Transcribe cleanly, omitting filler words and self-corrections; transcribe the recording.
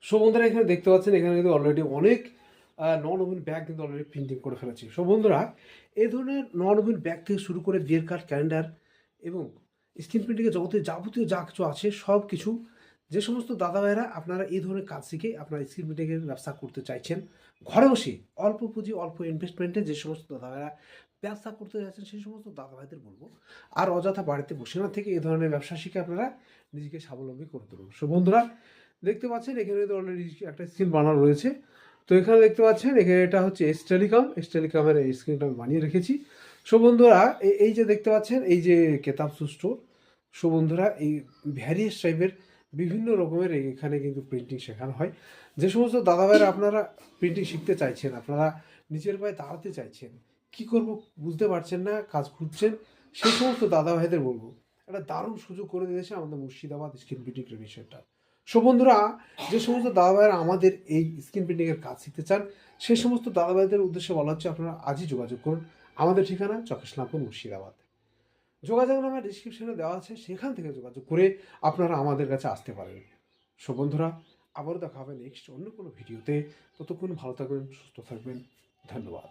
So বন্ধুরা এখানে দেখতে পাচ্ছেন, এখানে কিন্তু অলরেডি অনেক নন ওভেন ব্যাগ কিন্তু অলরেডি প্রিন্টিং করে ফেলেছি। সো বন্ধুরা, এই ধরনের নন ওভেন ব্যাগ থেকে শুরু করে বিয়ের কার্ড, ক্যালেন্ডার এবং স্ক্রিন প্রিন্টিংয়ের জগতে যাবতীয় যা কিছু আছে সব কিছু, যে সমস্ত দাদা ভাইরা আপনারা এই ধরনের কাজ শিখে আপনারা স্ক্রিন প্রিন্টিংয়ের ব্যবসা করতে চাইছেন, ঘরে বসে অল্প পুঁজি অল্প ইনভেস্টমেন্টে যে সমস্ত দাদা ভাইরা ব্যবসা করতে চাইছেন, সেই সমস্ত দাদা ভাইদের বলবো আর অযথা বাড়িতে বসে না থেকে এই ধরনের ব্যবসা শিখে আপনারা নিজেকে স্বাবলম্বী করে তুলুন। সো বন্ধুরা, দেখতে পাচ্ছেন এখানে তো অলরেডি একটা স্ক্রিন বানানো রয়েছে। তো এখানে দেখতে পাচ্ছেন, এখানে এটা হচ্ছে এস টেলিকমের এই স্ক্রিনটা আমি বানিয়ে রেখেছি। সো বন্ধুরা, এই যে দেখতে পাচ্ছেন, এই যে কেতাব স্টোর। সো বন্ধুরা, এই ভ্যারিয়াস টাইপের বিভিন্ন রকমের এখানে কিন্তু প্রিন্টিং শেখানো হয়। যে সমস্ত দাদাভাইরা আপনারা প্রিন্টিং শিখতে চাইছেন, আপনারা নিজের পায়ে দাঁড়াতে চাইছেন, কি করব বুঝতে পারছেন না, কাজ খুঁজছেন, সেই সমস্ত দাদা ভাইদের বলবো একটা দারুণ সুযোগ করে দিয়েছে আমাদের Murshidabad screen printing training centre. So বন্ধুরা, যে সমস্ত দাদা ভাইরা আমাদের এই স্ক্রিন প্রিন্টিংয়ের কাজ শিখতে চান, সেই সমস্ত দাদা ভাইদের উদ্দেশ্যে বলা হচ্ছে আপনারা আজই যোগাযোগ করুন। আমাদের ঠিকানা চকেশনাপুর, মুর্শিদাবাদ। যোগাযোগ নাম্বার ডিসক্রিপশনে দেওয়া আছে, সেখান থেকে যোগাযোগ করে আপনারা আমাদের কাছে আসতে পারেন। সো বন্ধুরা, আবারও দেখা হবে নেক্সট অন্য কোনো ভিডিওতে। ততক্ষণ ভালো থাকবেন, সুস্থ থাকবেন। ধন্যবাদ।